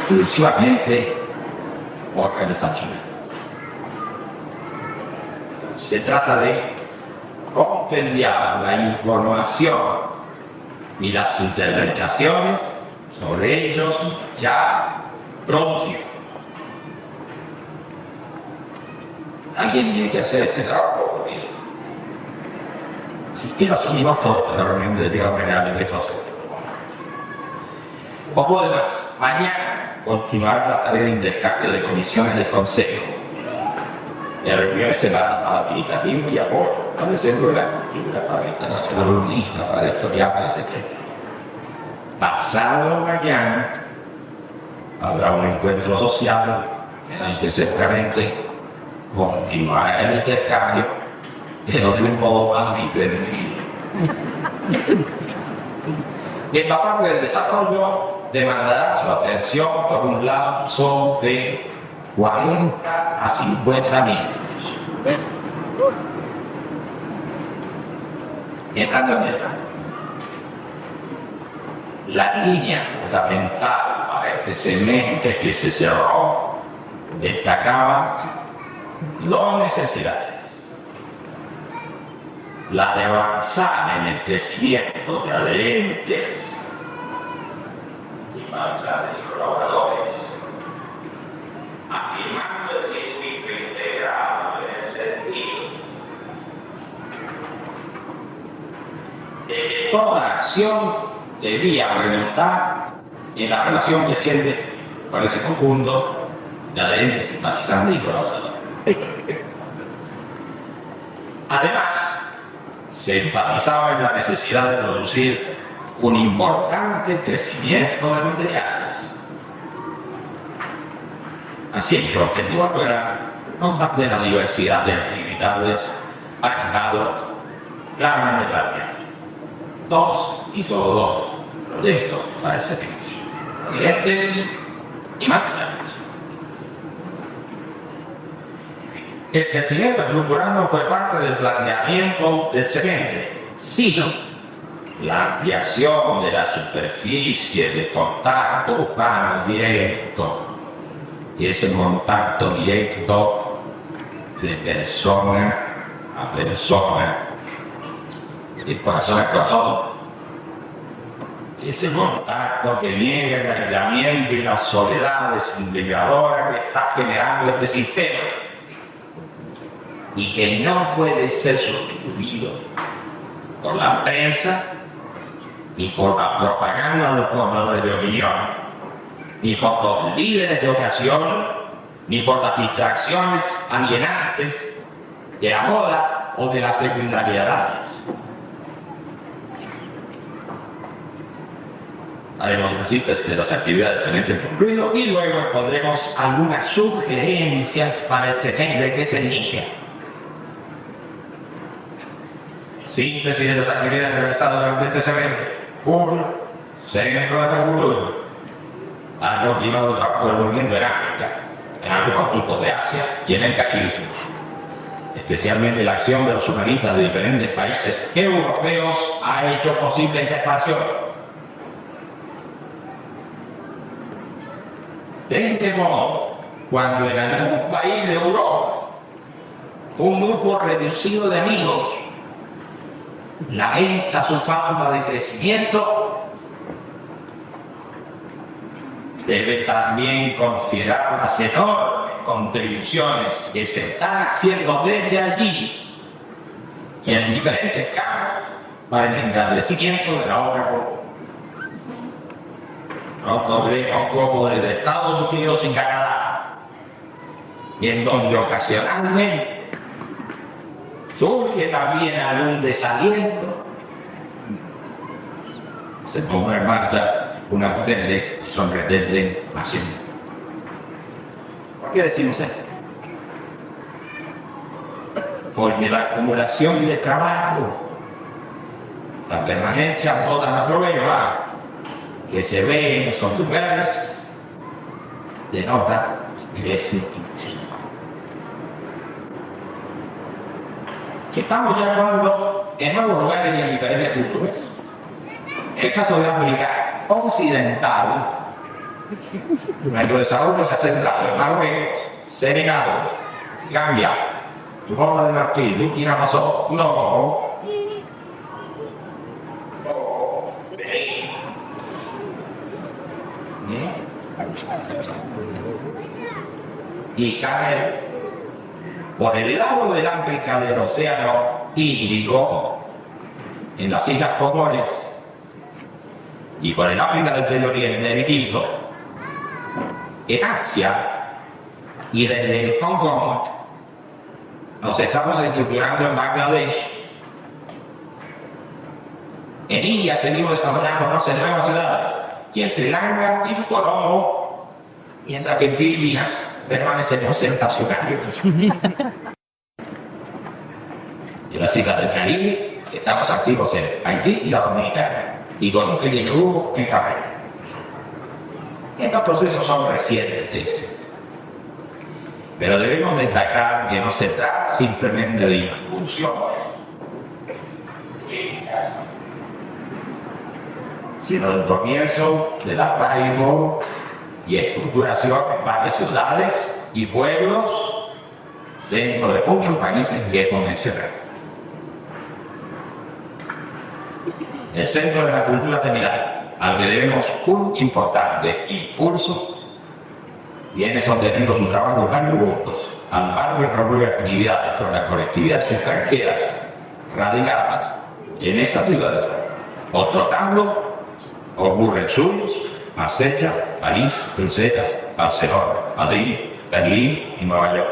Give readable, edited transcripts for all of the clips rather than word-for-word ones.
exclusivamente organizacional. Se trata de compendiar la información y las interpretaciones sobre hechos ya producidos. Alguien tiene que hacer este trabajo. Y lo seguimos todos en la reunión de Diego General de José. O podemos mañana continuar la tarea de intercambio de comisiones del Consejo. La reunión será administrativa y apoyo para el centro de la cultura, para los columnistas, para historiadores, etc. Pasado mañana habrá un encuentro social en el que seguramente continuará el intercambio, pero de un modo más diferente. Y esta parte del desarrollo demandará su atención por un lapso de 40 a 50 minutos. Y esta también la línea fundamental para este semestre que se cerró destacaba dos necesidades: la de avanzar en el crecimiento de adherentes, simpatizantes y colaboradores, afirmando el circuito integrado en el sentido de que toda acción debía redundar en la relación que siente con ese conjunto de adherentes, simpatizantes y colaboradores. Además, se enfatizaba en la necesidad de producir un importante crecimiento de materiales. Así es que el objetivo era combatir la diversidad de actividades ha quedado claramente planteado. Dos y solo dos proyectos para ese principio: clientes y materiales. El crecimiento estructural fue parte del planteamiento del semestre, sino la ampliación de la superficie de contacto humano directo, y ese contacto directo de persona a persona, de persona a persona, ese contacto que niega el aislamiento y las soledades indignadoras que está generando este sistema, y que no puede ser sustituido por la prensa, ni por la propaganda de los formadores de opinión, ni por los líderes de ocasión, ni por las distracciones alienantes de la moda o de las secundariedades. Haremos una síntesis de las actividades del semestre concluido y luego pondremos algunas sugerencias para el semestre que se inicia. Síntesis de las actividades realizadas durante este semestre. 1. Semestre de Recursos. Ha continuado el trabajo del movimiento en África, en algunos puntos de Asia y en el Caribe, especialmente la acción de los humanistas de diferentes países europeos ha hecho posible esta expansión. De este modo, cuando en algún país de Europa un grupo reducido de amigos lamenta su falta de crecimiento, debe también considerar las enormes contribuciones que se están haciendo desde allí y en diferentes campos para el engrandecimiento de la obra común. No vemos como desde Estados Unidos y Canadá, y en donde ocasionalmente surge también algún desaliento, se ponga en marcha una potente y sorprendente acción. ¿Por qué decimos esto? Porque la acumulación de trabajo, la permanencia en toda la prueba que se ve en esos lugares, denota que es institución. Que estamos ya hablando en nuevos lugares y en diferentes culturas. El caso de África Occidental Nuestro desarrollo se ha centrado en Marruecos, Senegal, Gambia, Costa de Marfil, Burkina Faso, Benín. Y cae por el lado del África del Océano Índico, en las Islas Comores, y por el África del Medio Oriente, en Egipto, en Asia y desde el Hong Kong nos estamos estructurando en Bangladesh. En India seguimos desarrollándonos en Nueva Zelanda y en Sri Lanka y en Colombo, mientras que en Filipinas permanecemos estacionarios. En las islas del Caribe estamos activos en Haití y la Dominicana, y con un pequeño grupo en Jamaica. Estos procesos son recientes, pero debemos destacar que no se trata simplemente de impulsión, sino del comienzo de la arraigo y estructuración en varias ciudades y pueblos dentro de muchos países que hemos mencionado. El centro de la cultura general, al que debemos un importante impulso, viene sosteniendo sus trabajos juntos, al margen de propias actividades con las colectividades extranjeras radicadas en esa ciudad, ostentando ocurre en Zurich, Marsella, París, Bruselas, Barcelona, Madrid, Berlín y Nueva York.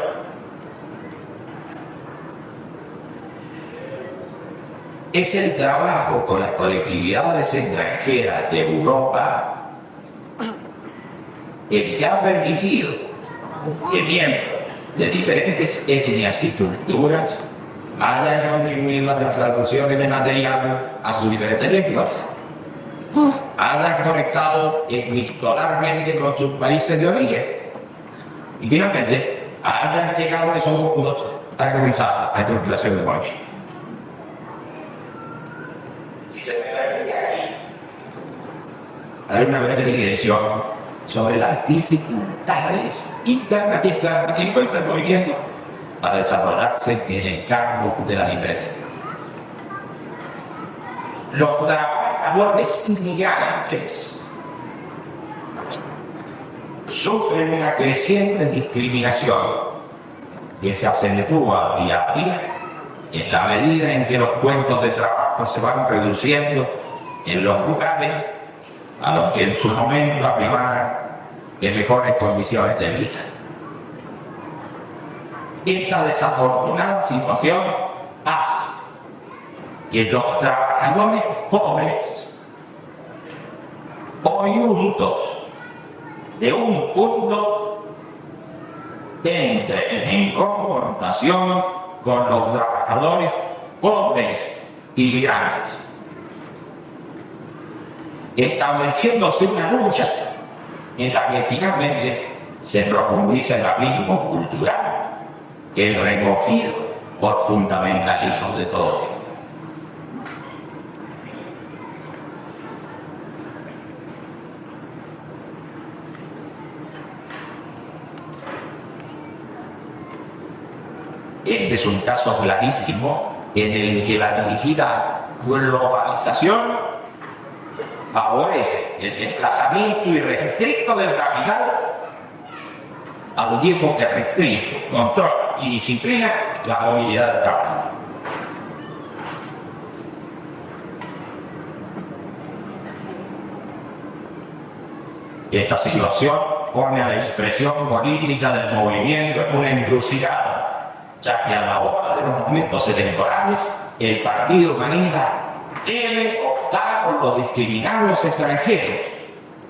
Es el trabajo con las colectividades extranjeras de Europa el que ha permitido que miembros de diferentes etnias y culturas hayan contribuido a las traducciones de material a sus diferentes lenguas, hayan conectado epistolarmente con sus países de origen y finalmente hayan llegado a esos mundos a comenzar la estructuración de movimiento. Hay una breve digresión sobre las dificultades internas que encuentra el movimiento para desarrollarse en el campo de la diferencia. Los trabajadores inmigrantes sufren una creciente discriminación que se acentúa día a día en la medida en que los puestos de trabajo se van reduciendo en los lugares a los que en su momento aprimaron en mejores condiciones de vida. Esta desafortunada situación hace que los trabajadores pobres, oriundos de un punto, entren en confrontación con los trabajadores pobres inmigrantes, estableciéndose una lucha en la que finalmente se profundiza el abismo cultural que es recogido por fundamentalismos de todo tipo. Este es un caso clarísimo en el que la dirigida globalización favorece el desplazamiento irrestricto del capital al tiempo que restringe, controla y disciplina la movilidad del trabajo. Esta situación pone a la expresión política del movimiento en una encrucijada, ya que a la hora de los momentos electorales el partido humanista debe optar por los discriminados extranjeros,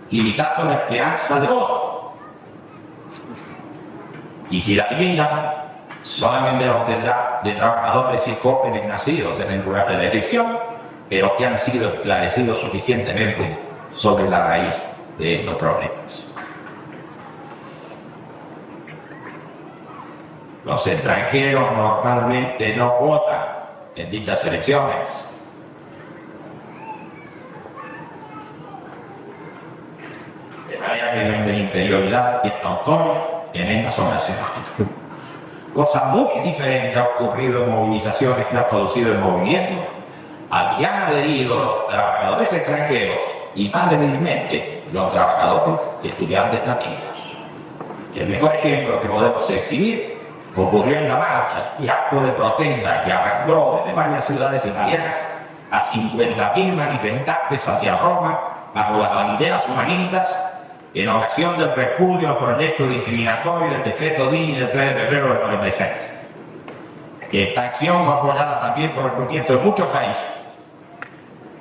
limitando la esperanza de voto. Y si la vivienda solamente la obtendrá de trabajadores y jóvenes nacidos en el lugar de la elección, pero que han sido esclarecidos suficientemente sobre la raíz de estos problemas. Los extranjeros normalmente no votan en dichas elecciones. De manera de inferioridad y autonomía en estas oraciones. Cosa muy diferente ha ocurrido en movilizaciones que ha producido el movimiento. Habían adherido los trabajadores extranjeros y más débilmente los trabajadores y estudiantes nativos. El mejor ejemplo que podemos exhibir ocurrió en la marcha y acto de protesta que arrastró desde varias ciudades italianas a 50.000 manifestantes hacia Roma bajo las banderas humanistas en ocasión del repudio al proyecto discriminatorio del decreto Dini del 3 de febrero del 96. Esta acción fue apoyada también por el movimiento de muchos países,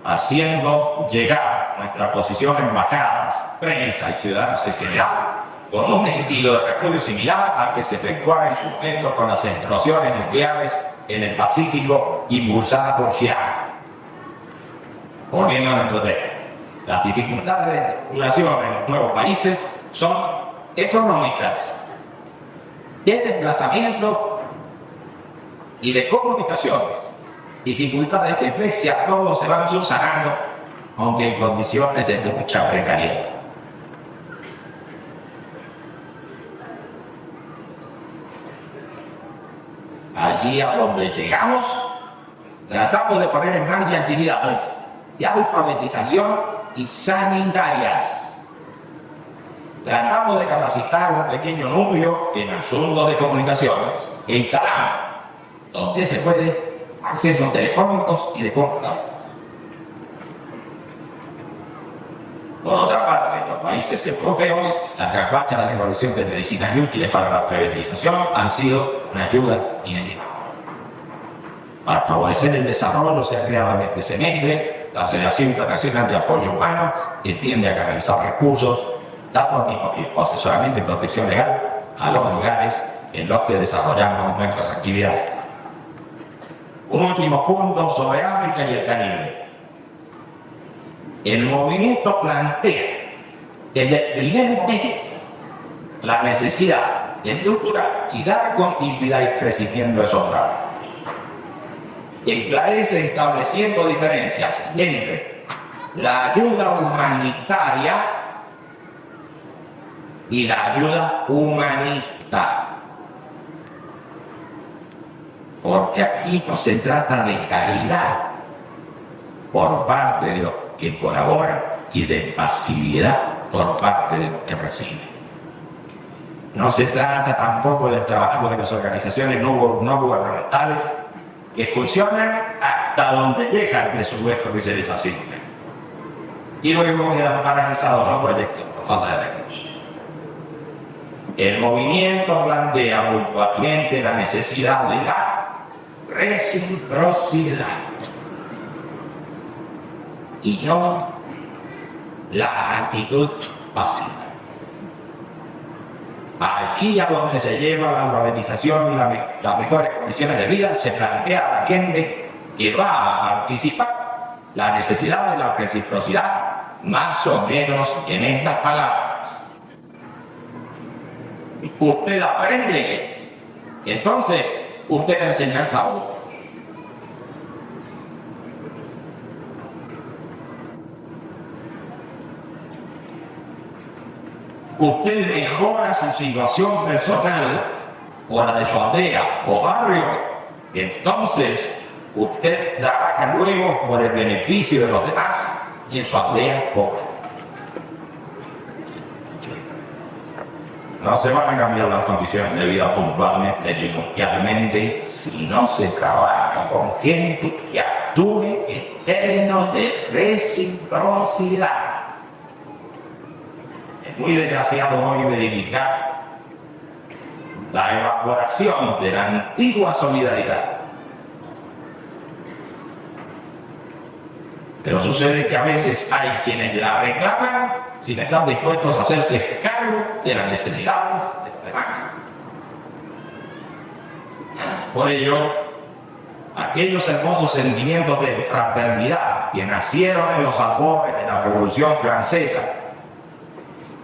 haciendo llegar nuestra posición en embajadas, prensa y ciudadanos en general con un estilo de repudio similar al que se efectuaba en su momento con las explosiones nucleares en el Pacífico impulsadas por Chiang. Volviendo a nuestro tema, las dificultades de regulación en los nuevos países son económicas, de desplazamiento y de comunicaciones. Dificultades que pese a todo se van subsanando, aunque en condiciones de mucha precariedad. Allí a donde llegamos, tratamos de poner en marcha actividades de alfabetización y sanitarias. Tratamos de capacitar un pequeño núcleo en asuntos de comunicaciones en Calama, donde se puede acceso telefónicos y de computador. Por otra parte, en los países europeos, las campañas de recolección de medicinas útiles para la alfabetización han sido una ayuda inestimable. Para favorecer el desarrollo se ha creado este semestre la Federación Internacional de Apoyo Humano, que tiende a canalizar recursos, dando al mismo tiempo asesoramiento y protección legal a los lugares en los que desarrollamos nuestras actividades. Un último punto sobre África y el Caribe. El movimiento plantea desde el primer momento la necesidad de estructurar y dar continuidad y crecimiento a esos trabajos. Esclarece estableciendo diferencias entre la ayuda humanitaria y la ayuda humanista. Porque aquí no se trata de caridad por parte de los que colaboran y de pasividad por parte de los que reciben. No se trata tampoco del trabajo de las organizaciones no gubernamentales que funcionan hasta donde llega el presupuesto que se les asigna. Y luego quedan paralizados los proyectos por falta de recursos. El movimiento plantea puntualmente la necesidad de la reciprocidad y no la actitud pasiva. Aquí a donde se lleva la alfabetización y las mejores condiciones de vida, se plantea a la gente que va a participar la necesidad de la reciprocidad, más o menos en estas palabras. Usted aprende, entonces usted enseña a otros. Usted mejora su situación personal o la de su aldea o barrio, entonces usted trabaja luego por el beneficio de los demás y en su aldea pobre. No se van a cambiar las condiciones de vida puntualmente ni mundialmente si no se trabaja con gente que actúe en términos de reciprocidad. Muy desgraciado hoy verificar la evaporación de la antigua solidaridad. Pero sucede que a veces hay quienes la reclaman sin estar dispuestos a hacerse cargo de las necesidades de los demás. Por ello, aquellos hermosos sentimientos de fraternidad que nacieron en los albores de la Revolución Francesa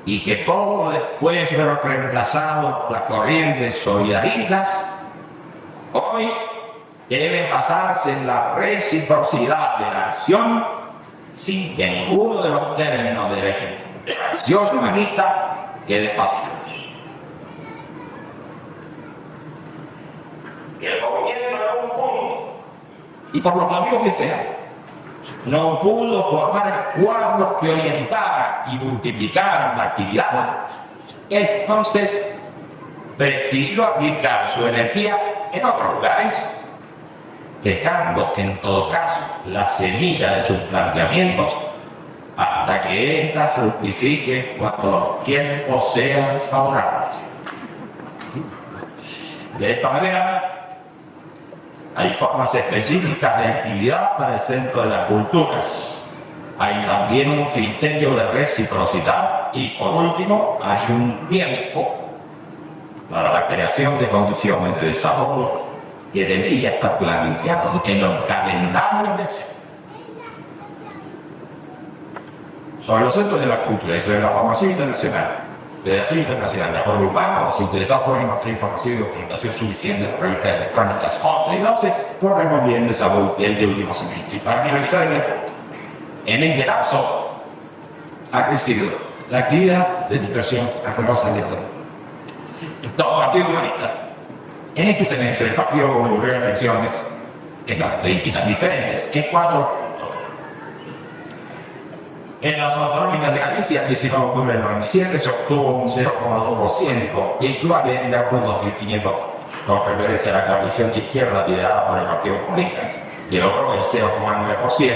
y que todo después fueron reemplazados por las corrientes solidaristas, hoy deben basarse en la reciprocidad de la acción sin que ninguno de los términos de la fracción humanista que de fascistas. Si el gobierno en algún punto, y por los motivos que sean, no pudo formar cuadros que orientaran y multiplicaran la actividad, entonces prefirió aplicar su energía en otros lugares, dejando en todo caso la semilla de sus planteamientos hasta que ésta fructifique cuando los tiempos sean favorables. De esta manera, hay formas específicas de actividad para el centro de las culturas. Hay también un criterio de reciprocidad y, por último, hay un tiempo para la creación de condiciones de desarrollo que debería estar planificado en los calendarios de acción. Sobre los centros de la cultura y sobre la formación internacional, Federación Internacional de Apoyo Urbano, los interesados pueden encontrar información y documentación suficiente en revistas electrónicas 11 y 12, programas bien de salud y el de último semestre. Y para finalizar en este caso, ha crecido la actividad de dispersión arremosa de todo partido humanista. En este semestre, el partido ocurrió elecciones en las políticas diferentes, en 4 puntos. En las autonómicas de Galicia, el 19 de octubre del 97, se obtuvo un 0,2%, y equivalente a unos 2.500 votos, con referencia a la coalición de izquierda liderada por el Partido Comunista, que logró el 0,9%,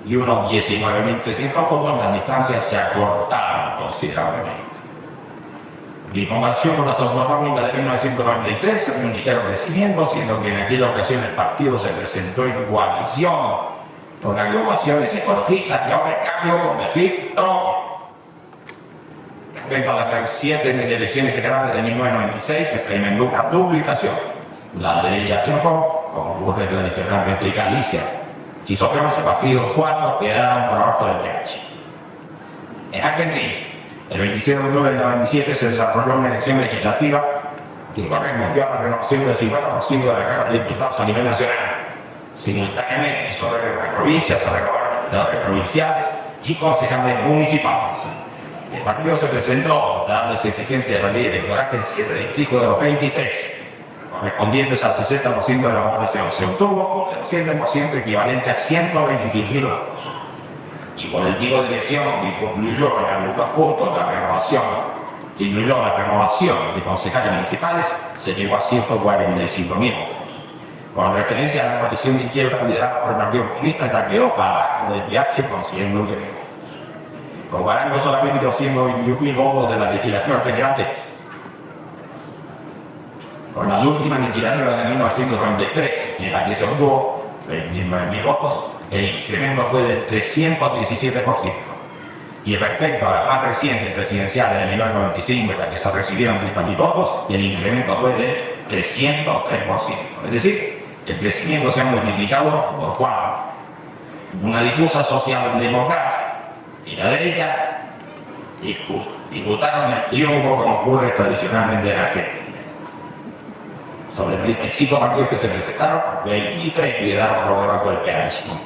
y unos 19.300 votos. Las distancias se acortaron considerablemente. En comparación con las autonómicas de 1993, un ligero crecimiento, siendo que en aquella ocasión el partido se presentó en coalición con agrupaciones ecologistas, y ahora en cambio con el FIT-TRO. Respecto a las 7 elecciones generales de 1996, se experimentó una duplicación. La derecha triunfó, como ocurre tradicionalmente en Galicia, y sobre 11 partidos, 4 quedaron por abajo del PH. En Argentina, el 26 de octubre del 97 se desarrolló una elección legislativa que correspondió a la renovación del 50% de la Cámara de Diputados a nivel nacional. Simultáneamente sobre las provincias, sobre gobernadores provinciales y concejales municipales. El partido se presentó, dando las exigencias de la ley electoral en 7 distritos de los 23, correspondientes al 60% de la población. Se obtuvo un 7% equivalente a 123.000 votos. Y por el tipo de elección que concluyó en los 2 puntos la renovación, que incluyó la renovación de concejales municipales, se llegó a 145.000 votos. Con referencia a la coalición de izquierda liderada por el Partido Comunista, ya quedó para abajo del PH con 100.000 votos. Comparando solamente los 121.000 votos de la legislatura general con las últimas legislaturas de 1993, en la que se obtuvo 29.000 votos, el incremento fue del 317%. Y respecto a la más reciente presidencial de 1995, en la que se recibieron 30.000 votos, el incremento fue del 303%. Es decir, el crecimiento se ha multiplicado por 4. Una difusa socialdemocracia y la derecha disputaron el triunfo como ocurre tradicionalmente en Argentina. Sobre 35 partidos que se presentaron, 23 quedaron por debajo del peronismo.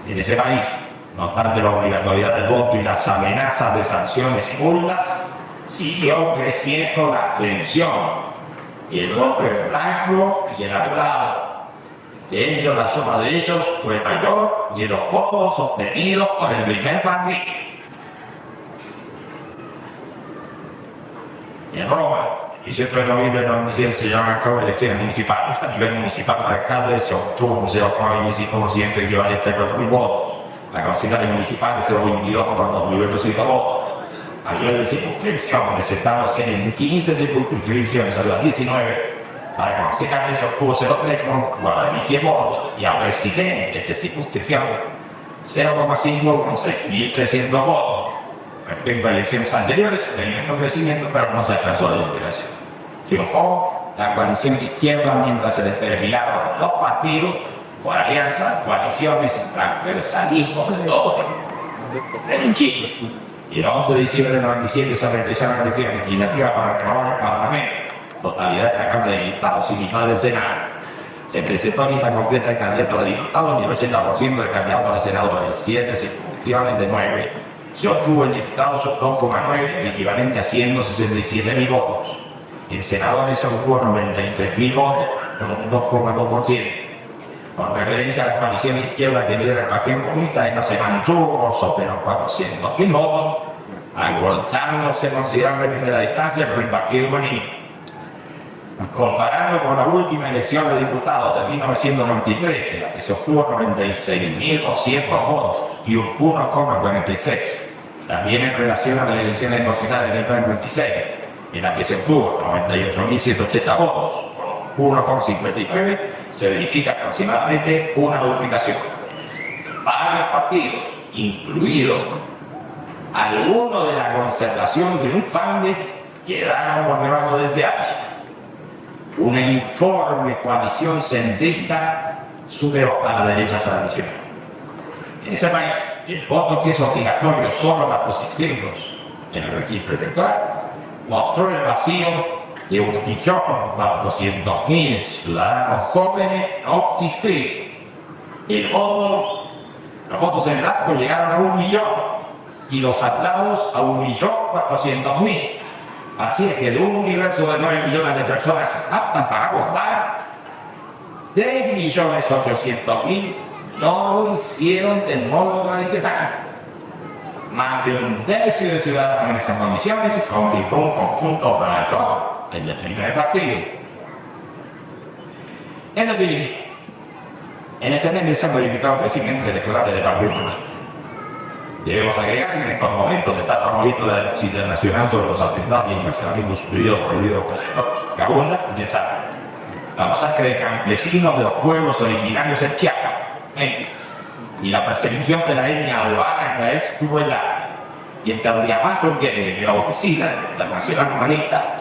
En ese país, no obstante la obligatoriedad del voto y las amenazas de sanciones y multas, siguió creciendo la abstención y el voto en blanco y el anulado. De hecho, la suma de hechos fue mayor y los votos obtenidos por el primer partido. En Roma, el 18 de noviembre de 2006 se llevaron a cabo elecciones municipales. A nivel municipal, para alcalde se obtuvo un 0,25% equivalente a 4.000 votos. Para concejales municipales se obtuvo 22,2.800 votos. A nivel de circunscripciones, se estaban en 15 circunscripciones a las 19. Para concejales se obtuvo 0,3 con 4.100 votos, y a presidente de circunscripción 0,5 con 6.300 votos. Respecto a elecciones anteriores, tenía un crecimiento, pero no se alcanzó la integración. Triunfó la coalición de izquierda mientras se desperfilaron los partidos por alianzas, coaliciones, transversalismos de otro. En Chile. Y el 11 de diciembre del 97 se realizaron elecciones legislativas para renovar el Parlamento, totalidad de la Cámara de Diputados y mitad del Senado. Se presentó en lista completa el candidato a diputado y el 80% del candidato al Senado de 7 circunscripciones de 9. Se obtuvo en diputados 2,9, el equivalente a 167.000 votos. En senadores se obtuvo 93.000 votos, con un 2,2%. Con referencia a la coalición de izquierda que lidera el Partido Comunista, esta se mantuvo sobre los 400.000 votos, acortándose considerablemente la distancia con el Partido Comunista. Comparando con la última elección de diputados de 1993, en la que se obtuvo 96.200 votos y un 1,43. También en relación a las elecciones constitucionales de 1996, en la que se obtuvo 98.180 votos, con 1,59, se verifica aproximadamente una duplicación. Varios partidos, incluidos algunos de la concertación triunfante, quedaron por debajo del peaje. Una informe coalición centrista superó a la derecha tradicional. En ese país, el voto que es obligatorio solo para los inscritos en el registro electoral mostró el vacío de 1.400.000 ciudadanos jóvenes no inscritos. Los votos en blanco llegaron a 1 millón y los atlados a 1.400.000. Así es que de un universo de 9 millones de personas aptas para votar, 3.800.000 no hicieron del modo tradicional. Más de un tercio de ciudadanos en esas condiciones configuró un conjunto organizado en el primer partido. En ese mes se han verificado presidente electoral del Partido Comunista. Debemos agregar que en estos momentos se está promoviendo la denuncia internacional sobre los atentados y encarcelamientos sufridos por el líder opositor Kaunda de Sara, la masacre de campesinos de los pueblos originarios en Chiapas, México, y la persecución de la etnia albana en la ex Cruela, y el cabriamazo de la Oficina Internacional Humanista,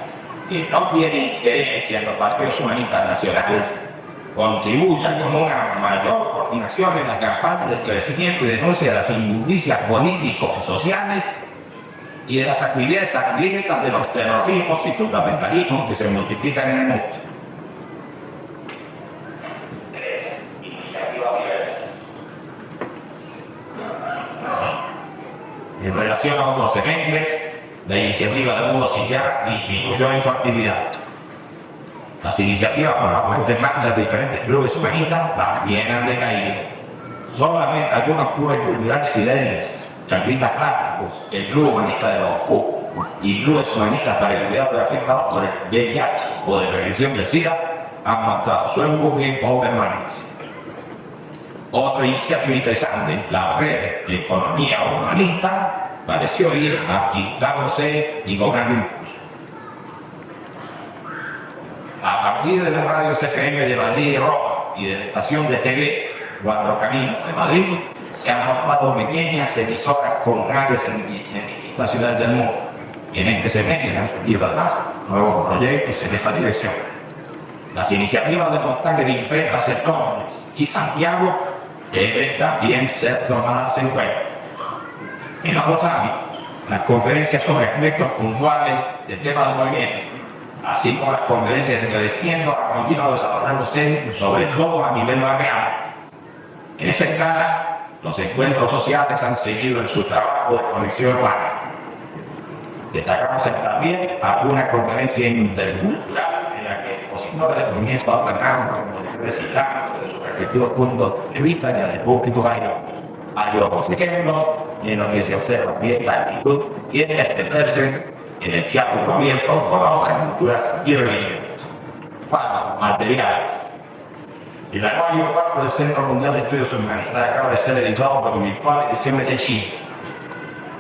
que no tiene injerencia en los partidos humanistas nacionales, contribuyan con una mayor coordinación en la campaña de crecimiento y denuncia de las injusticias políticos y sociales y de las actividades sangrientas de los terrorismos y fundamentalismos que se multiplican en el mundo. En relación a otros semestres, la iniciativa de Hugo Silla disminuyó en su actividad. Las iniciativas con la puesta en marcha de diferentes clubes humanistas también han decaído. Solamente algunos clubes culturales y débiles, artistas plásticos, el Club Humanista de Moscú y clubes humanistas para el cuidado de afectados por el VIH o de prevención del SIDA han mostrado su empuje o permanencia. Otra iniciativa interesante, la red de economía humanista, pareció ir activándose y cobrando impulso. A partir de las radios FM de Madrid y Roma y de la estación de TV Cuatro Caminos de Madrid, se han formado pequeñas emisoras con radios en distintas ciudades del mundo. Y en este semestre han surgido además nuevos proyectos en esa dirección. Las iniciativas de montaje de imprentas en Londres y Santiago deben también ser tomadas en cuenta. En los dos ámbitos, las conferencias sobre aspectos puntuales del tema del movimiento, así como las conferencias de crecimiento, han continuado desarrollándose sobre todo a nivel nacional. En esa escala, los encuentros sociales han seguido en su trabajo de conexión humana. Destacamos también alguna conferencia intercultural en la que opositores del movimiento hablaron como islámicos de sus respectivos puntos de vista y al público hay otros ejemplos en los que se observa bien la actitud y el extenderse en el diálogo abierto con las otras culturas y religiones. Materiales. El anuario 4 del Centro Mundial de Estudios Humanistas acaba de ser editado por Virtual Ediciones de Chile,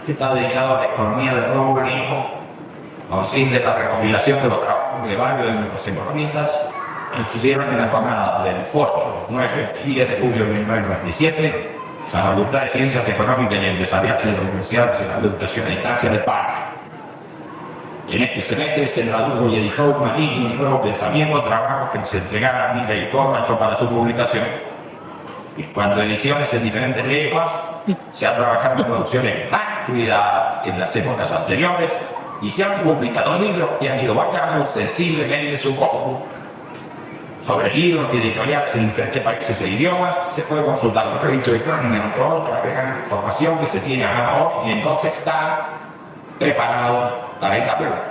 que está dedicado a la economía del nuevo organismo, consiste en la recopilación de los trabajos de varios de nuestros economistas que pusieron en la jornada del 8, 9 y 10 de julio de 1997 la Facultad de Ciencias Económicas y Empresariales de la Universidad Nacional de Educación a Distancia de Panamá. En este semestre se tradujo y editó un nuevo pensamiento, trabajos que se entregaron a Miguel Cormacho para su publicación. Y cuando ediciones en diferentes lenguas, se ha trabajado en producciones más cuidadas que en las épocas anteriores y se han publicado libros que han ido bajando sensiblemente su costo. sobre libros y editoriales en diferentes países e idiomas. Se puede consultar los registros electrónicos, entre otros, para agregar información que se tiene a mano hoy y entonces está preparados para esta prueba.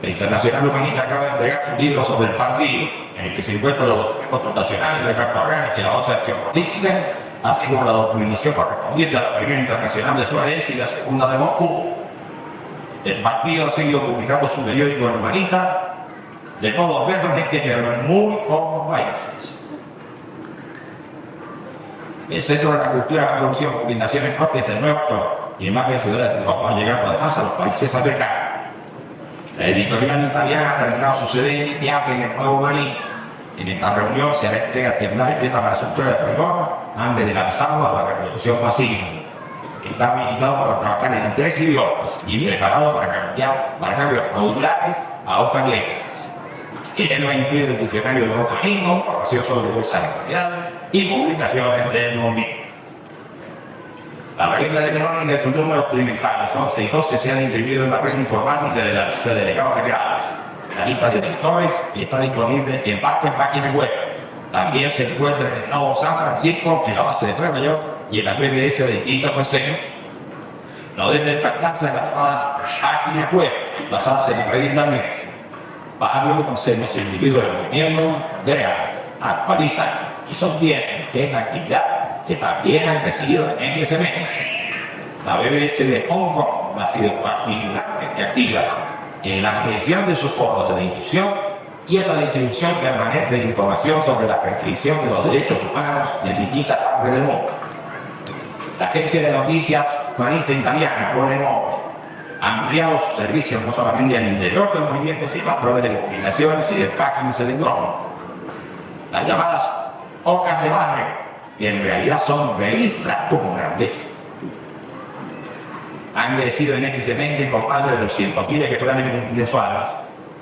La Internacional Humanista acaba de entregar su libro sobre el partido, en el que se encuentran los documentos fundacionales de la orgánica y la base de acción política, así como la documentación correspondiente a la primera internacional de Suárez y la segunda de Moscú. El partido ha seguido publicando su periódico humanista, de modo verdaderamente, pero en muy pocos países. El Centro de la Cultura de la Producción y Combinaciones Cortes de Nueva York y en varias ciudades de Europa, llegando además a los países africanos. La editorial italiana ha terminado su sede en viaje en el Nuevo Berlín. En esta reunión se hará entrega temporalmente para la estructura de perdón antes de lanzarlo a la revolución masiva. Está habilitado para trabajar en 3 idiomas y preparado para cambios modulares a otras letras. Él va a incluir el diccionario de otros lingüas, información sobre bolsas de calidad y publicaciones del movimiento. La revista electrónica es un número trimestral, 11 y 12 se han imprimido en la red informática de la lista de delegados regionales. La lista de lectores está disponible en varias páginas web. También se encuentra en el Nuevo San Francisco, en la base de Nueva York y en la PBS de distintos consejos. No deben despertarse en las páginas web basadas en la red internet. Varios consejos individuos del movimiento crean, actualizan y sostienen que es la actividad que también han crecido en ese mes. La BBC de Hong Kong ha sido particularmente activa en la creación de sus foros de discusión y en la distribución permanente de información sobre la restricción de los derechos humanos en distintas partes del mundo. La agencia de noticias humanista italiana, Polemone, ha ampliado sus servicios no solamente en el interior del movimiento, sino a través de comunicaciones y de páginas electrónicas. Las llamadas hojas de barrio, que en realidad son revistas como grandeza, han crecido en este semestre por más de 200.000 ejemplares mensuales.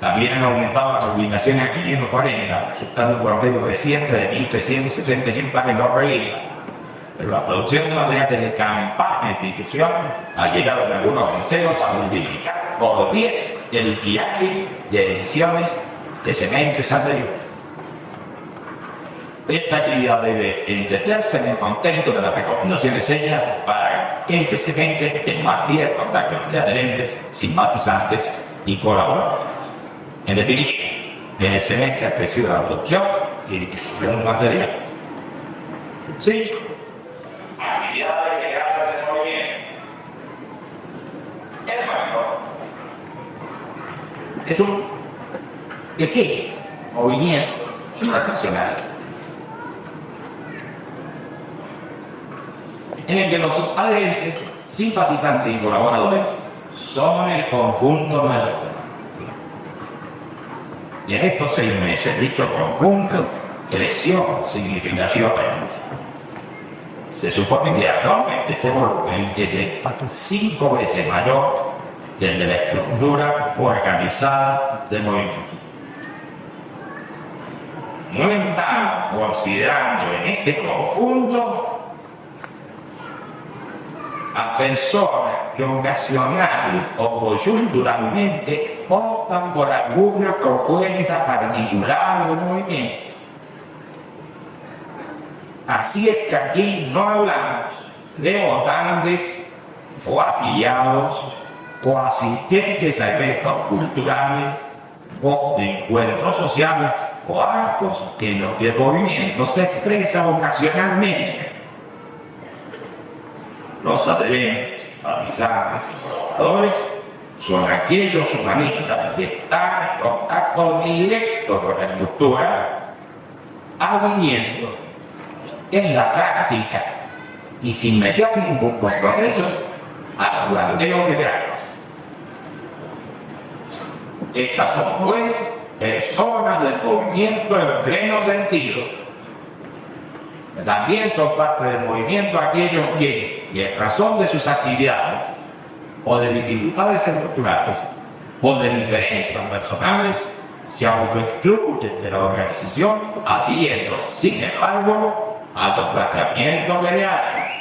También han aumentado las publicaciones a 540, resultando un promedio reciente de 1.360 ejemplares no revistas. Pero la producción de materiales de campaña y difusión ha llegado en algunos consejos a multiplicar por 10 el viaje de ediciones de semestres anteriores. Esta actividad debe entenderse en el contexto de las recomendaciones hechas para que este semestre esté más bien contacto entre adherentes, simpatizantes y colaboradores. En definitiva, en el semestre ha crecido la producción y difusión de materiales. Sí. Actividades legales del movimiento. El movimiento es un pequeño movimiento internacional en el que los adherentes, simpatizantes y colaboradores son el conjunto mayor. Y en estos 6 meses dicho conjunto creció significativamente. Se supone que actualmente este volumen es de 5 veces mayor que el de la estructura organizada del movimiento. No estamos considerando en ese conjunto a personas que ocasional o coyunturalmente optan por alguna propuesta particular del movimiento. Así es que aquí no hablamos de votantes o afiliados o asistentes a eventos culturales o de encuentros sociales o actos en los que el movimiento se expresa ocasionalmente. Los adherentes, simpatizantes y colaboradores son aquellos humanistas que están en contacto directo con la estructura, adhiriendo en la práctica y sin meter ningún compromiso a los planteos liberales. Estas son, pues, personas del movimiento en pleno sentido. También son parte del movimiento aquellos que, y en razón de sus actividades, o de dificultades estructurales, o de diferencias personales, se autoexcluyen de la organización, adhiriendo, sin embargo, a los planteamientos reales.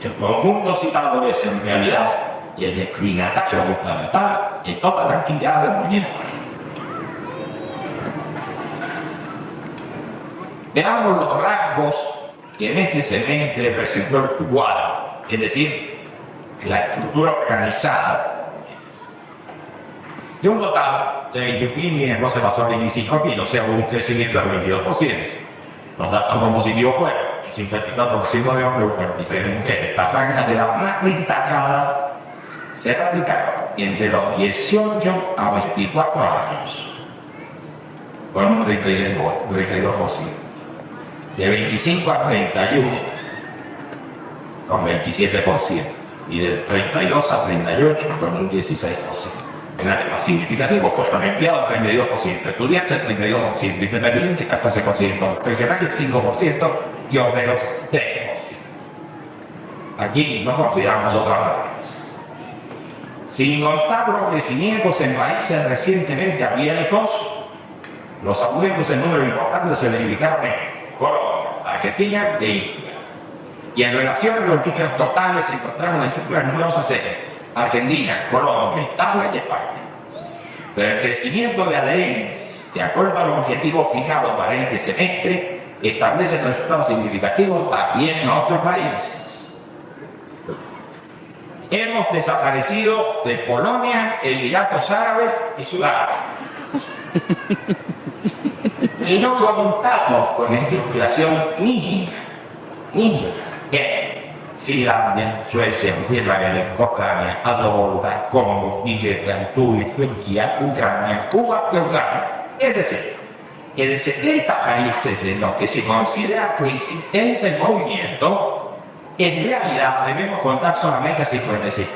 El conjunto citado es en realidad el destinatario fundamental de toda la actividad del movimiento. Veamos los rasgos que en este semestre presentó el cuadro, es decir, la estructura organizada. De un total de 21.000 no se pasó a 25.000, o sea, un crecimiento del 22%. Los datos compositivos fueron 54% de hombres y 46% de mujeres. Las franjas de las más destacadas se radicaron entre los 18 a 24 años, con un 32%. De 25 a 31, con 27%. Y de 32 a 38, con un 16%. Nada más significativo, fue empleado 32%, estudiantes 32%, independientes 14%, pensionados 5% y obreros 3%. Aquí no consideramos otras razones. Sin contar los crecimientos en países recientemente abiertos, los aumentos en número importante se verificaron en Colombia, Argentina e India. Y en relación a los números totales se encontraron en cifras numerosas en Argentina, Colombia, Italia y España. Pero el crecimiento de ADN, de acuerdo a los objetivos fijados para este semestre, establece resultados significativos también en otros países. Hemos desaparecido de Polonia, Emiratos Árabes y Sudán. Y no contamos con esta inspiración mínima en Finlandia, Suecia, Israel, Jordania, Andorra, Congo, Nigeria, Turquía, Ucrania, Cuba y Ucrania. Es decir, que de 70 países en los que se considera coincidente el movimiento, en realidad debemos contar solamente a 55.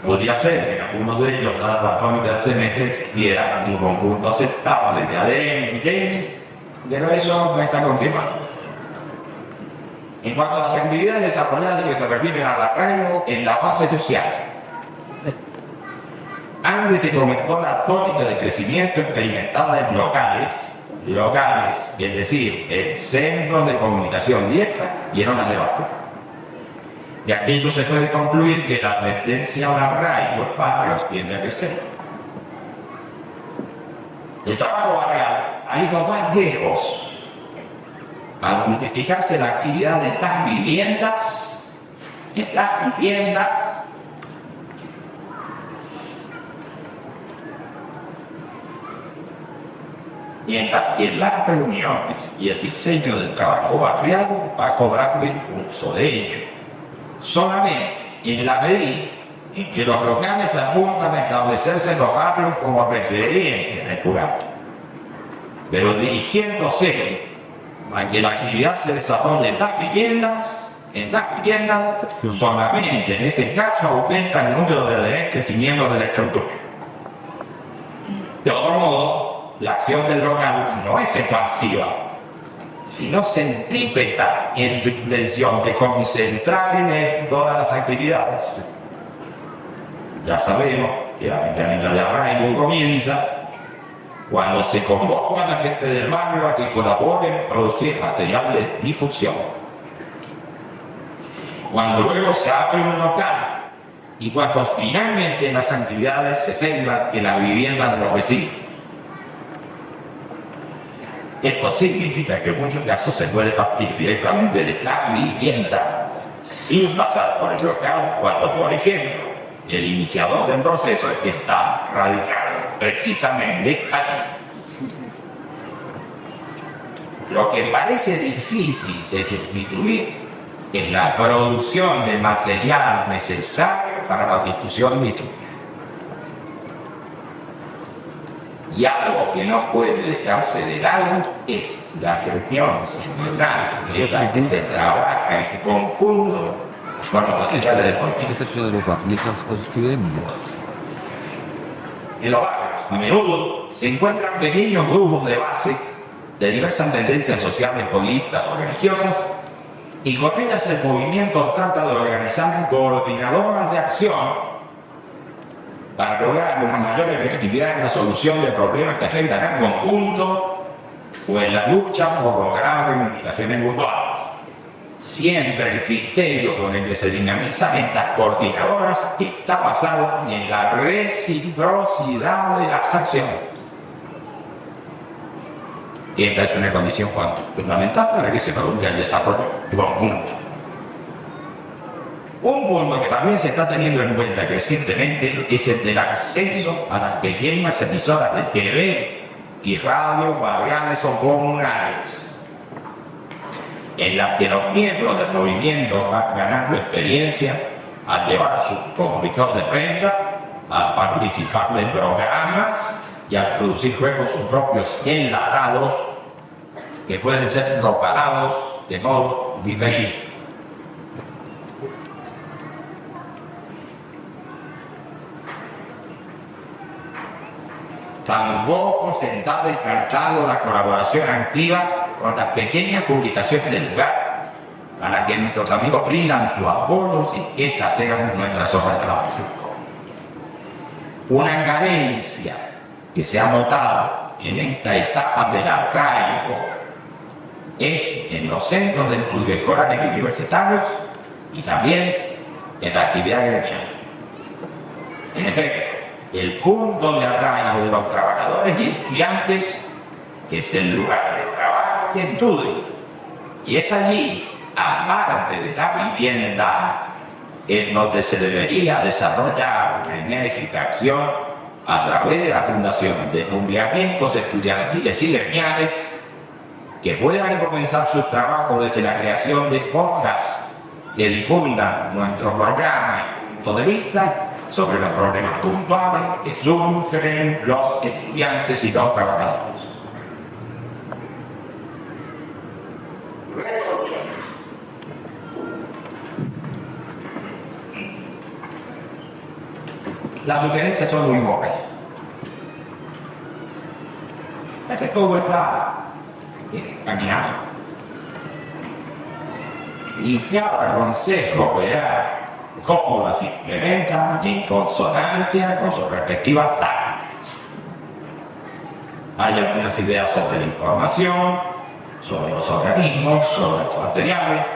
Podría ser que en algunos de ellos la tónica del semestre existiera un conjunto aceptable de ADN, pero eso no está confirmado. En cuanto a las actividades desarrolladas que se refieren al arraigo en la base social, antes se comentó la tónica de crecimiento experimentada en locales, es decir, en centros de comunicación directa y en zonas de barrio. De aquello se puede concluir que la tendencia al arraigo en barrios tiende a crecer. El trabajo barrial ha ido más lejos al multiplicarse la actividad de las viviendas, mientras que las reuniones y el diseño del trabajo barrial va a cobrar el impulso de ello. Solamente en la medida en que los locales apuntan a establecerse en los barrios como referencia en el lugar, pero dirigiéndose a que la actividad se desarrolle en las viviendas, solamente en ese caso aumenta el número de adherentes y miembros de la estructura. De otro modo, la acción del local no es expansiva, sino centrípeta en su intención de concentrar en él todas las actividades. Ya sabemos que la mentalidad de arraigo comienza cuando se convoca a la gente del barrio a que colaboren en producir material de difusión. Cuando luego se abre un local y cuando finalmente las actividades se centran en la vivienda de los vecinos. Esto significa que en muchos casos se puede partir directamente de la vivienda sin pasar por el local cuando, por ejemplo, el iniciador del proceso está radicado precisamente allí. Lo que parece difícil de sustituir es la producción de material necesario para la difusión litúrgica. Y algo que no puede dejarse de lado es la reunión semanal en la que se trabaja en conjunto con los materiales de en los barrios, a menudo se encuentran pequeños grupos de base de diversas tendencias sociales, políticas o religiosas, y con ellas el movimiento trata de organizar coordinadoras de acción para lograr una mayor efectividad en la solución de problemas que afectan al conjunto o en la lucha por lograr reivindicaciones puntuales. Siempre el criterio con el que se dinamizan estas coordinadoras está basado en la reciprocidad de las acciones. Y esta es una condición fundamental para que se produzca el desarrollo conjunto. Un punto que también se está teniendo en cuenta crecientemente es el del acceso a las pequeñas emisoras de TV y radio barriales o comunales, en las que los miembros del movimiento van ganando experiencia al llevar a sus comunicados de prensa, a participar de programas y a producir juegos propios enlatados que pueden ser propagados de modo diferente. Tampoco se está descartando la colaboración activa con las pequeñas publicaciones del lugar, para que nuestros amigos brindan sus apoyos y que estas sean nuestras obras de trabajo. Una carencia que se ha notado en esta etapa del arraigo es en los centros de estudios escolares y universitarios y también en la actividad gremial. En efecto, el punto de arraigo de los trabajadores y estudiantes es el lugar de trabajo y estudio, y es allí, aparte de la vivienda, en donde se debería desarrollar una enérgica acción a través de la fundación de nucleamientos estudiantiles y gremiales que puedan comenzar sus trabajos desde la creación de podcasts que difundan nuestro programa y punto de vista sobre los problemas puntuales que sufren los estudiantes y los trabajadores. Las sugerencias son muy pocas. Es que todo está caminado. Y cada consejo verá cómo las implementan en consonancia con sus respectivas tácticas. Hay algunas ideas sobre la información, sobre los organismos, sobre los materiales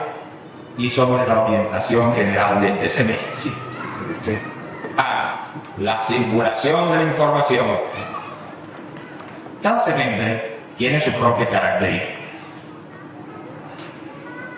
y sobre la orientación general de este semestre. La circulación de la información. Cada semestre tiene sus propias características.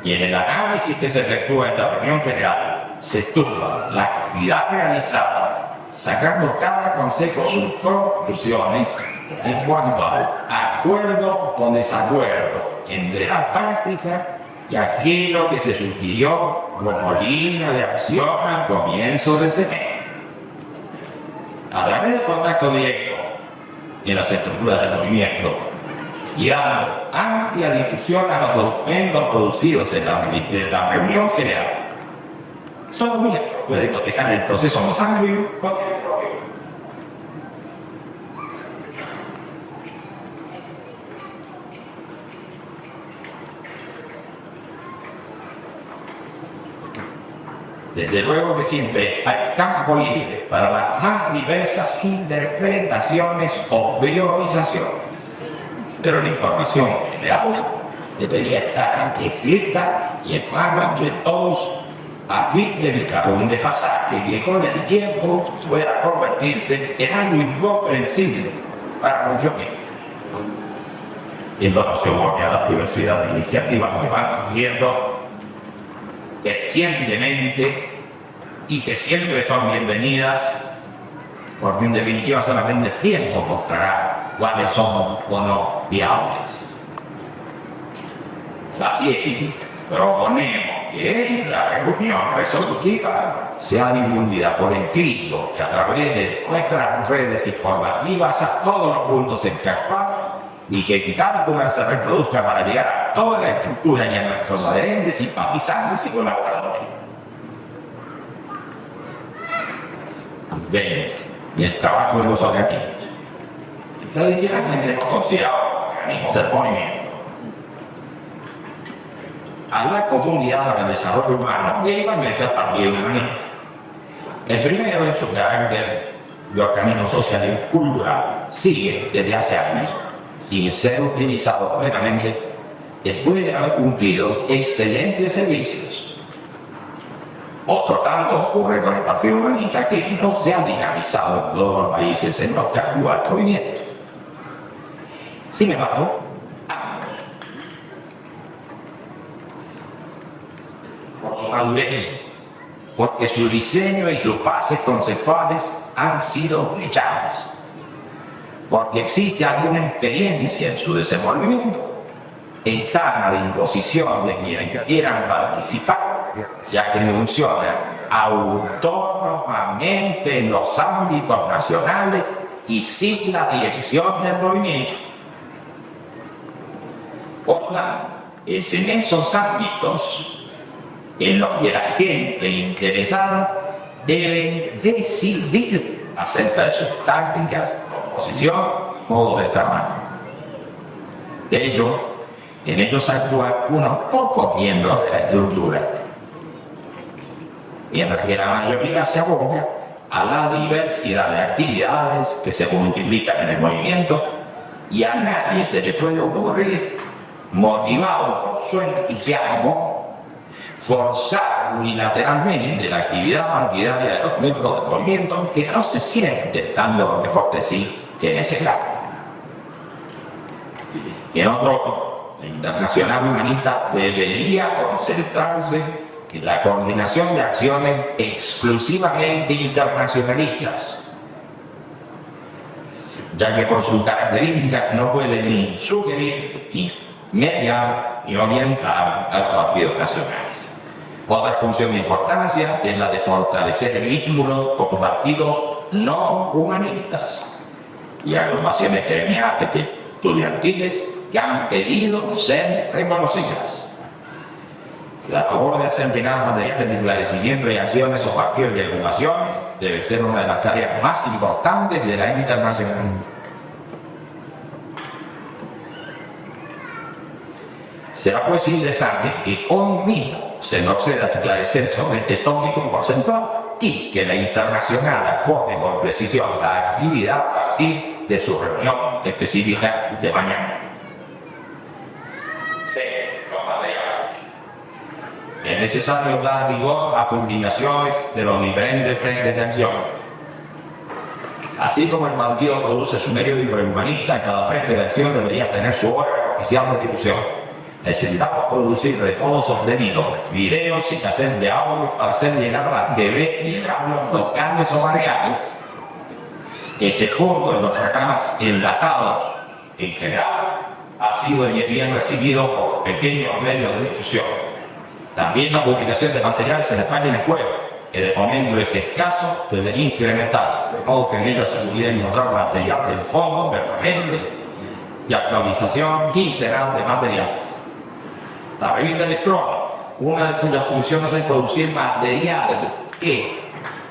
Y en el análisis que se efectúa en la reunión general, se estudia la actividad realizada, sacando cada consejo sus conclusiones en cuanto al acuerdo o desacuerdo entre la práctica y aquello que se sugirió como línea de acción al comienzo del semestre. A través del contacto directo en las estructuras del movimiento y dando amplia difusión a los documentos producidos en la reunión general, todo miembro puede cotejar el proceso más amplio con el propio. Desde luego que siempre hay campo libre para las más diversas interpretaciones o priorizaciones, pero la información general debería estar escrita y en manos de todos a fin de evitar un desfasaje que con el tiempo pueda convertirse en algo incomprensible para muchos miembros. Y entonces se opone a la diversidad de iniciativas que van surgiendo crecientemente y que siempre son bienvenidas, porque en definitiva solamente el tiempo mostrará cuáles son o no viables. Así es, proponemos que la reunión resolutiva sea difundida por escrito, que a través de nuestras redes informativas a todos los puntos encarpados y que cada una se reproduzca para llegar a toda la estructura y a nuestros adherentes, simpatizantes y colaboradores. Y el trabajo de los organismos. Tradicionalmente hemos considerado organismos del movimiento a la comunidad del desarrollo humano que igualmente también humanista. El primero en su carácter de organismo social y cultural sigue desde hace años sin ser utilizado plenamente después de haber cumplido excelentes servicios. Otro tanto ocurre con el Partido Humanista, que no se ha dinamizado en todos los países en los que actúa el movimiento. Sin embargo, ha su madurez, porque su diseño y sus bases conceptuales han sido brechadas, porque existe alguna experiencia en su desenvolvimiento en cara de imposición de quienes quieran participar, ya que funciona autónomamente en los ámbitos nacionales y sin la dirección del movimiento. Ojalá es en esos ámbitos en los que la gente interesada debe decidir acerca de sus tácticas, posición, modo de trabajo. De hecho, en ellos actúan unos pocos miembros de la estructura, mientras que la mayoría se aboca a la diversidad de actividades que se multiplican en el movimiento, y a nadie se le puede ocurrir, motivado por su entusiasmo, forzar unilateralmente la actividad partidaria de los miembros del movimiento que no se sienten tan de fuerte sí que en ese caso. Y en otro, la Internacional Humanista debería concentrarse en la coordinación de acciones exclusivamente internacionalistas, ya que por sus características no puede ni sugerir, ni mediar, ni orientar a los partidos nacionales. Otra función de importancia es la de fortalecer vínculos con partidos no humanistas y agrupaciones gremiales estudiantiles que han pedido ser reconocidas. La labor de desempeñar materiales de esclarecimiento y acciones o partidos y agrupaciones debe ser una de las tareas más importantes de la internacional. Será pues interesante que hoy mismo se nos proceda a esclarecer sobre este tópico conceptual y que la internacional acorde con precisión la actividad a partir de su reunión específica de mañana. Es necesario dar vigor a publicaciones de los diferentes frentes de acción. Así como el partido produce su periódico humanista, cada frente de acción debería tener su órgano oficial de difusión. Necesitamos producir de todo sostenido videos y cassettes de audio para hacer llegar a la TV y radios locales o variables. Este punto de los programas enlatados en general ha sido bien recibido por pequeños medios de difusión. También la publicación de materiales en las páginas web, que de momento es escaso, debería incrementarse, de modo que en ellos se pudiera encontrar material del fondo permanente y actualización quincenal de materiales. La revista electrónica, una de cuyas funciones es producir material que,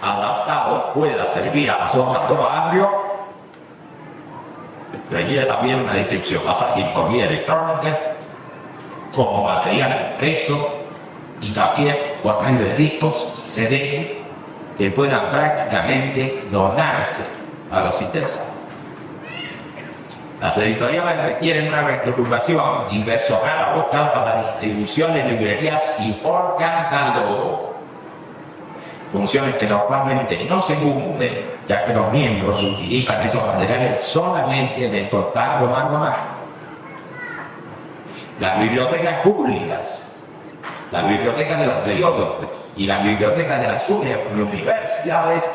adaptado, pueda servir a las zonas de barrio, requiere también una distribución más ágil por vía electrónica, como material impreso, y también guardando de discos CD que puedan prácticamente donarse a los interesados. Las editoriales requieren una reestructuración inversora buscando para la distribución de librerías y por catálogo. Funciones que normalmente no se cumplen, ya que los miembros utilizan esos materiales solamente en el contacto mano a mano. Las bibliotecas públicas, las bibliotecas de los periódicos y las bibliotecas de las universidades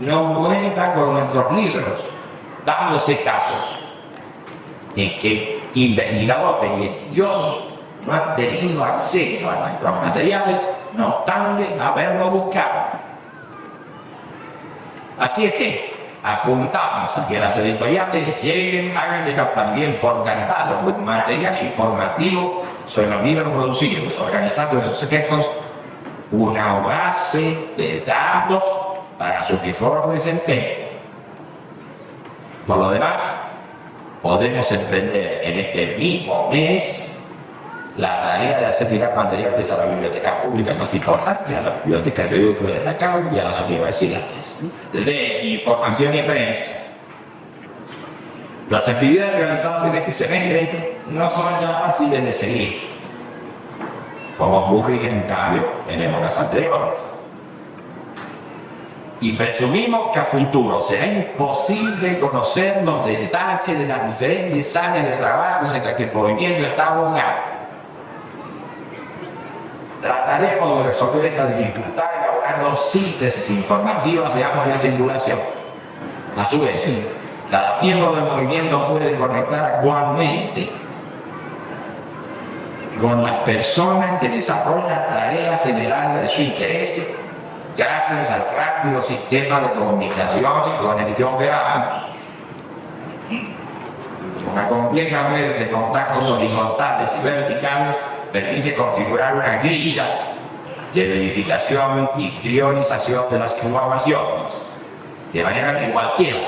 no cuentan con nuestros libros, dándose casos en que investigadores y estudiosos no han tenido acceso a nuestros materiales, no obstante haberlo buscado. Así es que apuntamos a que las editoriales lleguen a llegar también por catálogo material informativo sobre los libros producidos, organizando en sus efectos una base de datos para su mejor desempeño. Por lo demás, podemos emprender en este mismo mes la tarea de hacer llegar materiales a la biblioteca pública más importante, a la biblioteca de periódicos de la CAU y a las universidades de información y prensa. Las actividades realizadas en este semestre no son ya fáciles de seguir, como ocurre en cambio en épocas anteriores. Y presumimos que a futuro será imposible conocer los detalles de las diferentes áreas de trabajo en las que el movimiento está abogado. Trataremos de resolver esta dificultad elaborando síntesis informativas de amplia circulación. A su vez, cada miembro del movimiento puede conectar actualmente con las personas que desarrollan tareas generales de su interés gracias al rápido sistema de comunicación con el que operamos. Una compleja red de contactos horizontales y verticales permite configurar una grilla de verificación y priorización de las informaciones, de manera que cualquiera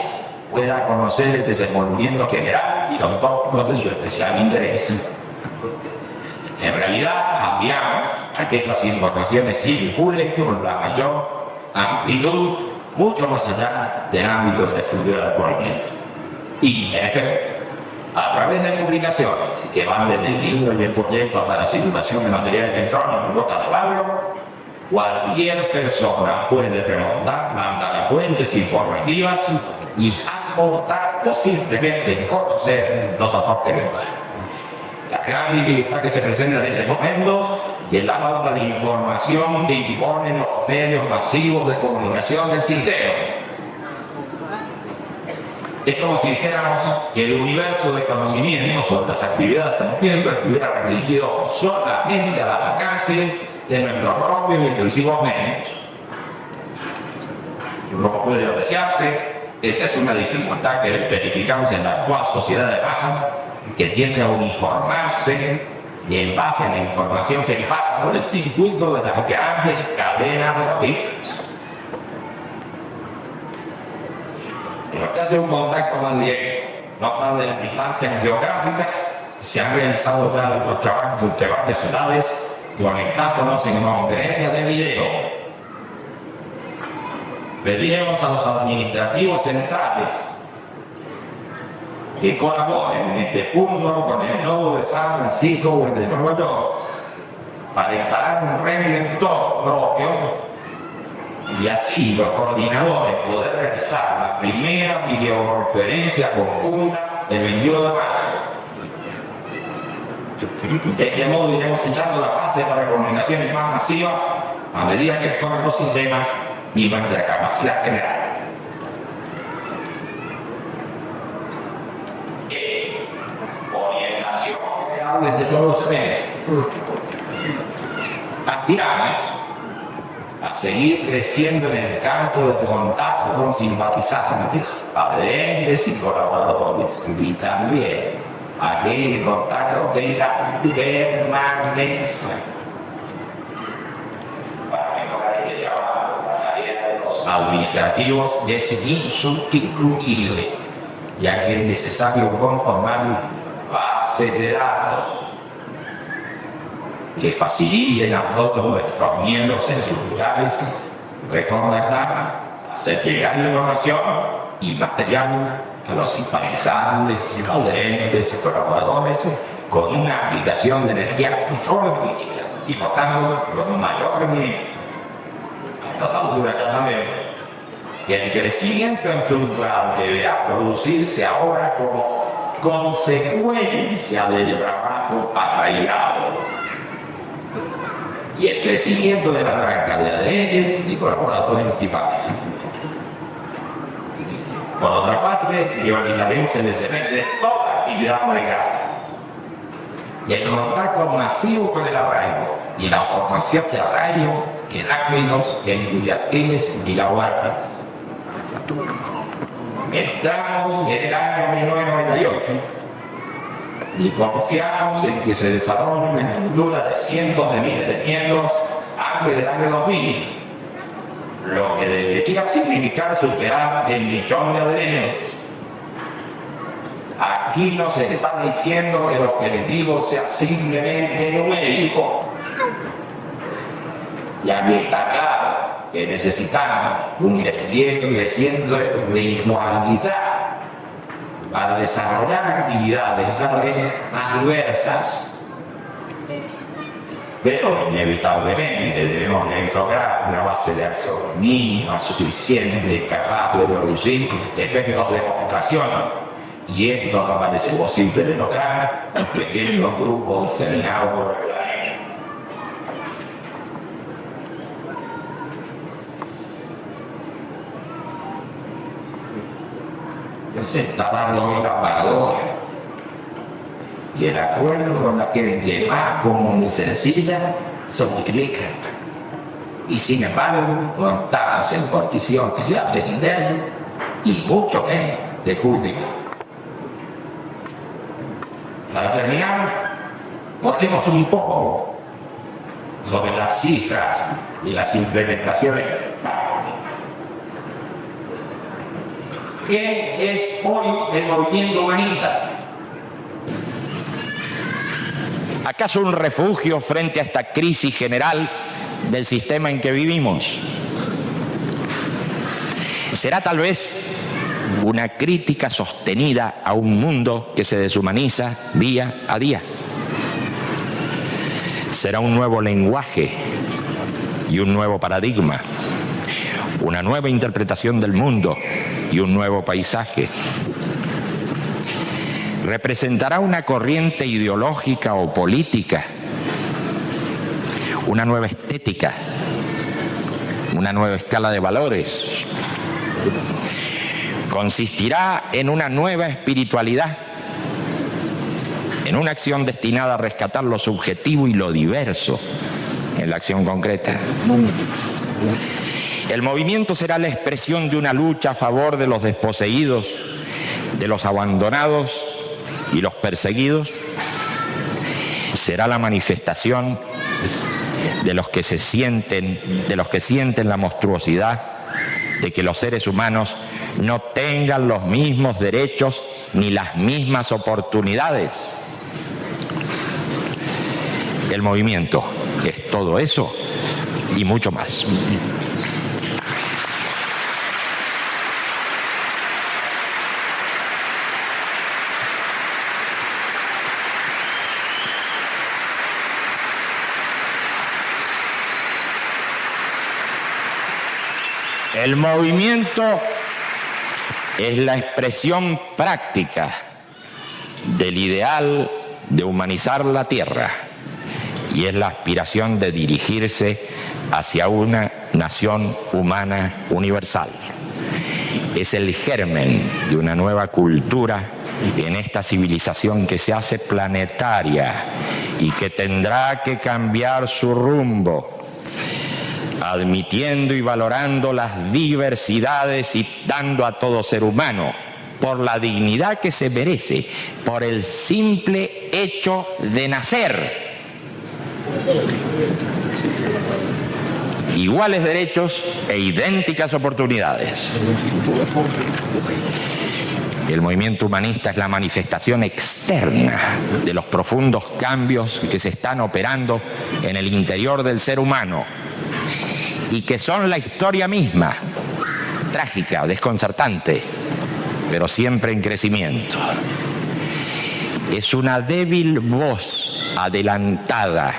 pueda conocer el desenvolvimiento general y los tópicos de su especial interés. En realidad, ampliamos a que las informaciones circulen con la mayor amplitud, mucho más allá del ámbito de estudio del movimiento. Y, en efecto, a través de publicaciones que van desde el libro y el folleto hasta la circulación de material electrónico en boca de barrio, cualquier persona puede mandar a fuentes informativas y aportar o simplemente conocer los aportes del barrio. La gran dificultad que se presenta en este momento es la falta de información que imponen los medios masivos de comunicación del sistema. Es como si dijéramos que el universo de conocimientos o las actividades del movimiento estuviera restringido solamente al alcance de nuestros propios y exclusivos medios. Como puede apreciarse, esta es una dificultad que verificamos en la actual sociedad de masas, que tiende a uniformarse y en base a la información se pasa por el circuito de las grandes cadenas de noticias. Lo que hace un contacto más directo, no hablar de las distancias geográficas, se han realizado ya otros trabajos entre varias edades, conectándonos en conferencias de video. Pediremos a los administrativos centrales que colaboren en este punto con el nodo de San Francisco o el de Nueva York para instalar un reinventor propio y así los coordinadores poder realizar la primera videoconferencia conjunta del 21 de marzo. De este modo iremos sentando la base para comunicaciones más masivas a medida que mejoran los sistemas y nuestra capacidad general. Orientación general desde todos los eventos. Aspiramos a seguir creciendo en el campo de contacto con simpatizantes, adherentes y colaboradores, y también a que el contacto tenga permanencia. Para mejorar este trabajo, la tarea de los administrativos es insustituible, ya que es necesario conformar base de datos que faciliten a todos nuestros miembros en sus lugares recordar, hacer llegar la información y material a los simpatizantes, adherentes y colaboradores con una aplicación de energía mejor eficiente y por tanto con un mayor rendimiento. A estas alturas ya sabemos que el crecimiento estructural deberá producirse ahora como consecuencia del trabajo arraigado. Y el crecimiento de la gran cantidad de adherentes y colaboradores y participantes. Por otra parte, priorizaremos el desempeño de toda actividad arraigada y el contacto masivo con el arraigo y la formación de arraigo en ámbitos estudiantiles y laborales. Estamos en el año 1998 y confiamos en que se desarrolle una estructura de cientos de miles de miembros antes del año 2000, lo que debería significar superar el millón de adherentes. Aquí no se está diciendo que el objetivo sea simplemente numérico, ya que está claro que necesitamos un despliegue creciente de igualdad para desarrollar actividades cada vez más diversas. Pero inevitablemente debemos lograr una base de acción mínima suficiente capaz de producir efectos de demostración, y esto no parece posible de lograr en pequeños grupos diseminados por el planeta. representaba la paradoja. Y el acuerdo con la que de más común y sencilla se multiplica. Y sin embargo, no estamos en condiciones de aprender y mucho menos de juzgar. Para terminar, ponemos un poco sobre las cifras y las implementaciones. ¿Qué es hoy el movimiento humanista? ¿Acaso un refugio frente a esta crisis general del sistema en que vivimos? ¿Será tal vez una crítica sostenida a un mundo que se deshumaniza día a día? ¿Será un nuevo lenguaje y un nuevo paradigma? ¿Una nueva interpretación del mundo y un nuevo paisaje? ¿Representará una corriente ideológica o política? ¿Una nueva estética? ¿Una nueva escala de valores? ¿Consistirá en una nueva espiritualidad? ¿En una acción destinada a rescatar lo subjetivo y lo diverso en la acción concreta? El movimiento será la expresión de una lucha a favor de los desposeídos, de los abandonados y los perseguidos. Será la manifestación de los que sienten la monstruosidad de que los seres humanos no tengan los mismos derechos ni las mismas oportunidades. El movimiento es todo eso y mucho más. El movimiento es la expresión práctica del ideal de humanizar la tierra y es la aspiración de dirigirse hacia una nación humana universal. Es el germen de una nueva cultura en esta civilización que se hace planetaria y que tendrá que cambiar su rumbo, admitiendo y valorando las diversidades y dando a todo ser humano por la dignidad que se merece, por el simple hecho de nacer, iguales derechos e idénticas oportunidades. El movimiento humanista es la manifestación externa de los profundos cambios que se están operando en el interior del ser humano y que son la historia misma, trágica, desconcertante, pero siempre en crecimiento. Es una débil voz adelantada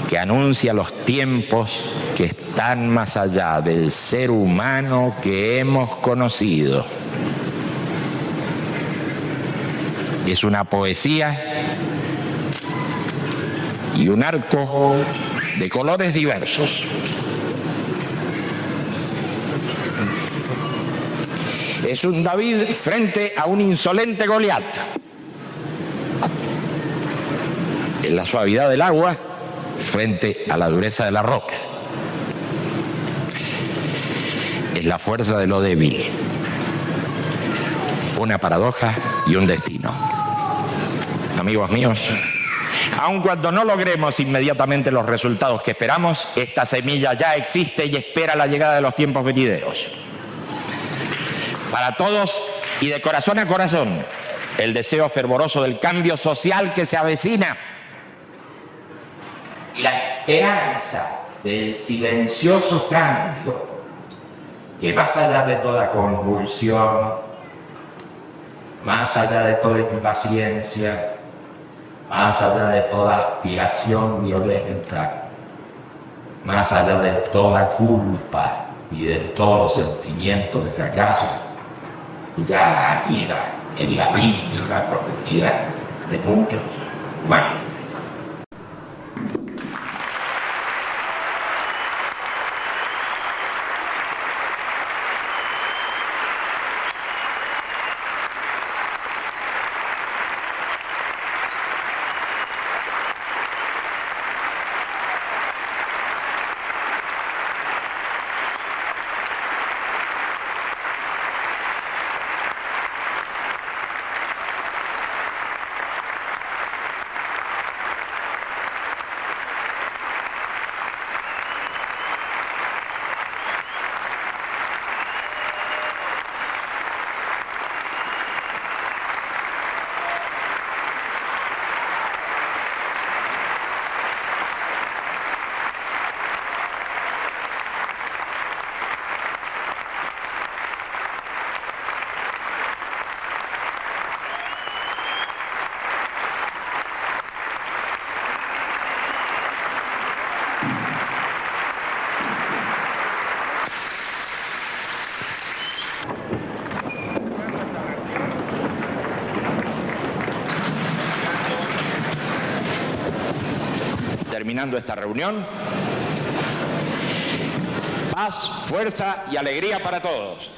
que anuncia los tiempos que están más allá del ser humano que hemos conocido. Es una poesía y un arco de colores diversos. Es un David frente a un insolente Goliat. Es la suavidad del agua frente a la dureza de la roca. Es la fuerza de lo débil. Una paradoja y un destino. Amigos míos, aun cuando no logremos inmediatamente los resultados que esperamos, esta semilla ya existe y espera la llegada de los tiempos venideros. Para todos y de corazón a corazón, el deseo fervoroso del cambio social que se avecina Y la esperanza del silencioso cambio que más allá de toda convulsión, más allá de toda impaciencia, más allá de toda aspiración violenta, más allá de toda culpa y de todo sentimiento de fracaso, ya anida en la íntima profundidad de muchos humanos. terminando esta reunión. Paz, fuerza y alegría para todos.